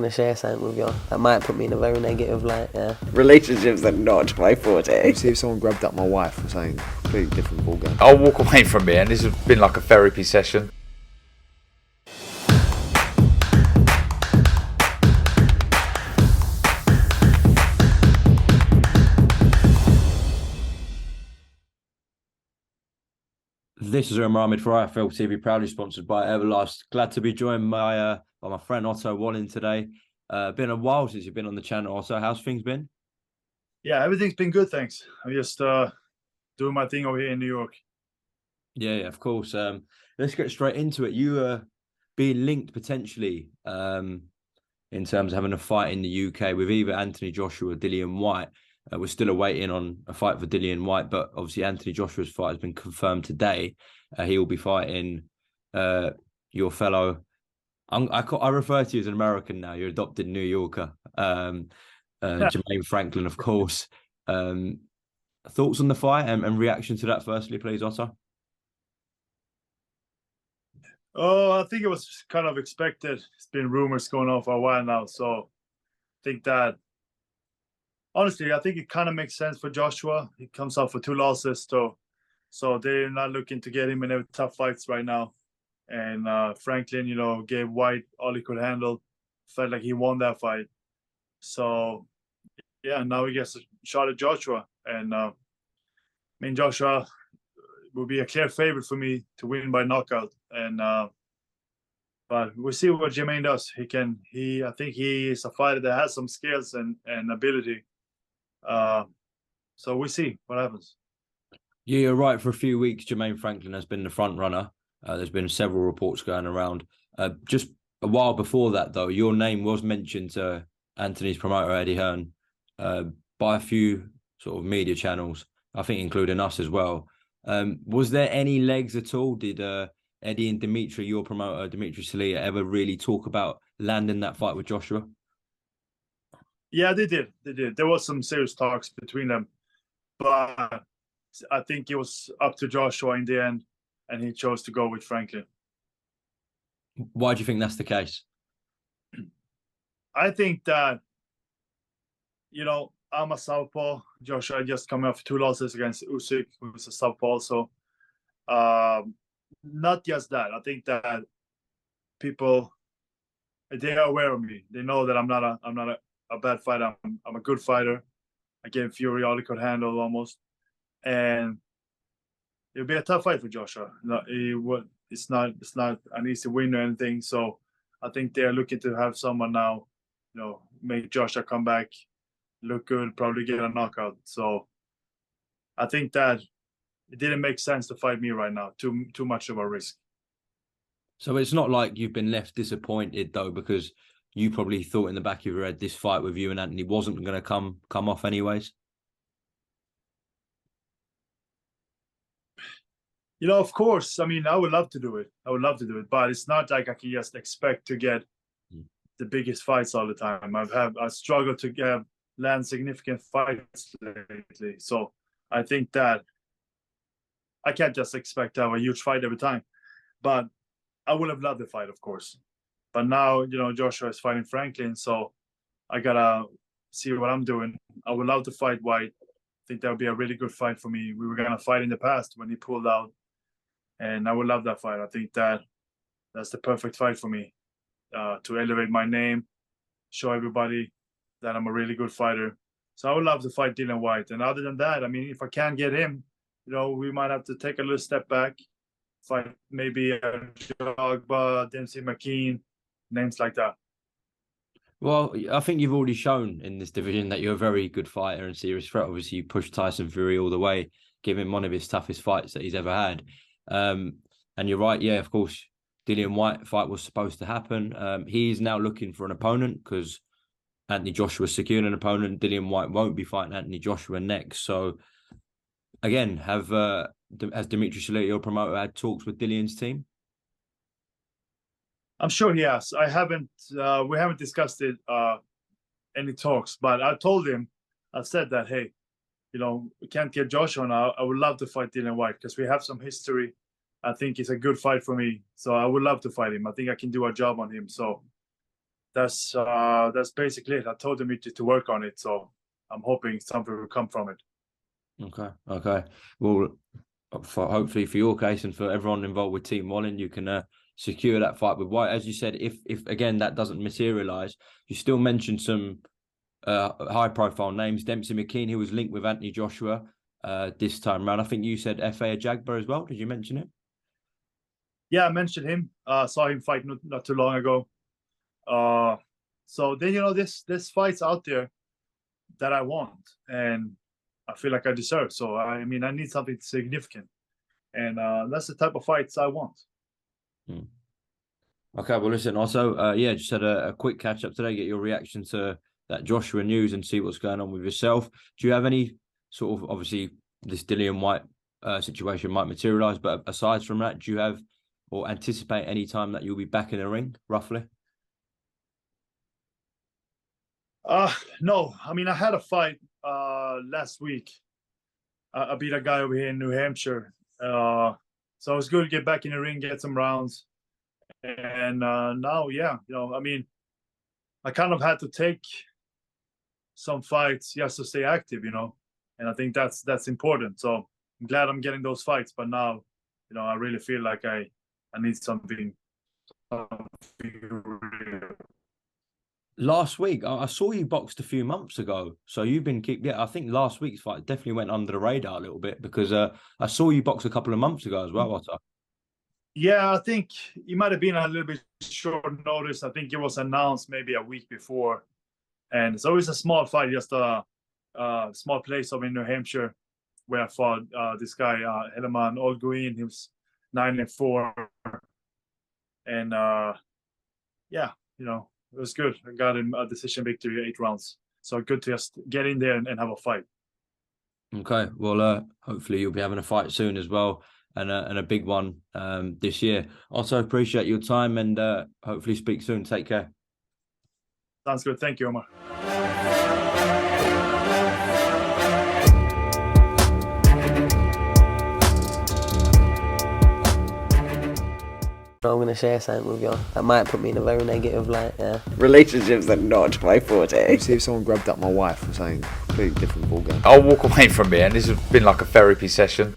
to share something with you. That might put me in a very negative light, yeah. Relationships are not my forte. See if someone grabbed up my wife or something completely different ballgame. I'll walk away from here, and this has been like a therapy session. This is Umar Ahmed for IFL TV, proudly sponsored by Everlast. Glad to be joined by my friend Otto Wallin today. Been a while since you've been on the channel. Otto, how's things been? Yeah, everything's been good, thanks. I'm just doing my thing over here in New York. Yeah, of course. Let's get straight into it. You being linked potentially in terms of having a fight in the UK with either Anthony Joshua or Dillian Whyte. We're still awaiting on a fight for Dillian Whyte, but obviously Anthony Joshua's fight has been confirmed today. He will be fighting your fellow. I refer to you as an American now. You're adopted New Yorker, Jermaine Franklin, of course. Thoughts on the fight and reaction to that, firstly, please, Otto? Oh, I think it was kind of expected. It's been rumors going on for a while now, so I think that. Honestly, I think it kind of makes sense for Joshua. He comes out for 2 losses, so they're not looking to get him in any tough fights right now. And Franklin, gave Whyte all he could handle. Felt like he won that fight. So, yeah, now he gets a shot at Joshua. And Joshua will be a clear favorite for me to win by knockout. And but we'll see what Jermaine does. I think he is a fighter that has some skills and ability. So we'll see what happens. Yeah, you're right. For a few weeks, Jermaine Franklin has been the front runner. There's been several reports going around. Just a while before that, though, your name was mentioned to Anthony's promoter, Eddie Hearn, by a few sort of media channels, I think including us as well. Was there any legs at all? Did Eddie and Dimitri, your promoter, Dimitri Salita, ever really talk about landing that fight with Joshua? Yeah, they did. There was some serious talks between them, but I think it was up to Joshua in the end, and he chose to go with Franklin. Why do you think that's the case? I think that, I'm a southpaw. Joshua just coming off 2 losses against Usyk, who's a southpaw also. Not just that. I think that people, they are aware of me. They know that I'm not a bad fighter. I'm a good fighter. I gave Fury all he could handle almost, and it'll be a tough fight for Joshua. It's not an easy win or anything. So I think they're looking to have someone now, make Joshua come back, look good, probably get a knockout. So I think that it didn't make sense to fight me right now. Too much of a risk. So it's not like you've been left disappointed though, because you probably thought in the back of your head this fight with you and Anthony wasn't going to come off anyways. Of course. I would love to do it. But it's not like I can just expect to get the biggest fights all the time. I struggled to land significant fights lately. So I think that I can't just expect to have a huge fight every time. But I would have loved the fight, of course. But now, Joshua is fighting Franklin, so I gotta see what I'm doing. I would love to fight Whyte. I think that would be a really good fight for me. We were gonna fight in the past when he pulled out, and I would love that fight. I think that's the perfect fight for me, to elevate my name, show everybody that I'm a really good fighter. So I would love to fight Dillian Whyte. And other than that, if I can't get him, we might have to take a little step back, fight maybe Jogba, Dempsey McKean, names like that. Well, I think you've already shown in this division that you're a very good fighter and serious threat. Obviously, you pushed Tyson Fury all the way, giving him one of his toughest fights that he's ever had. And you're right, yeah, of course, Dillian Whyte fight was supposed to happen. He's now looking for an opponent because Anthony Joshua secured an opponent. Dillian Whyte won't be fighting Anthony Joshua next. So, again, has Dimitri Salita, your promoter, had talks with Dillian's team? I'm sure he has. We haven't discussed it, any talks, but I told him, I said that, hey, we can't get Joshua now. I would love to fight Dillian Whyte because we have some history. I think it's a good fight for me. So I would love to fight him. I think I can do a job on him. So that's basically it. I told him to work on it, so I'm hoping something will come from it. Okay. Well, hopefully for your case and for everyone involved with Team Wallin, you can secure that fight with Whyte. As you said, if again that doesn't materialise, you still mentioned some high-profile names. Dempsey McKean, who was linked with Anthony Joshua this time round. I think you said F.A. Ajagba as well. Did you mention it? Yeah, I mentioned him. Saw him fight not too long ago. So then there's fights out there that I want and I feel like I deserve. So I mean, I need something significant, and that's the type of fights I want. Okay, well, listen. Also, just had a quick catch up today. Get your reaction to that Joshua news and see what's going on with yourself. Do you have any sort of, obviously this Dillian Whyte situation might materialise, but aside from that, do you have or anticipate any time that you'll be back in the ring, roughly? No. I mean, I had a fight last week. I beat a guy over here in New Hampshire. So it was good to get back in the ring, get some rounds. And now, I mean, I kind of had to take some fights just to stay active, and I think that's important. So I'm glad I'm getting those fights, but now, I really feel like I need something real. Last week, I saw you boxed a few months ago. So you've been I think last week's fight definitely went under the radar a little bit because I saw you box a couple of months ago as well, Otto. Yeah, I think it might have been a little bit short notice. I think it was announced maybe a week before. And so it's a small fight, just a small place over in New Hampshire where I fought this guy, Helaman Olguin. He was 9-4. And it was good. I got him a decision victory, 8 rounds. So good to just get in there and have a fight. Okay, well, hopefully you'll be having a fight soon as well, and a big one this year. Also, appreciate your time and hopefully speak soon. Take care. Sounds good. Thank you, Omar. I'm going to share something with you that might put me in a very negative light, yeah. Relationships are not my forte. See if someone grabbed up my wife or something, completely different ballgame. I'll walk away from it, and this has been like a therapy session.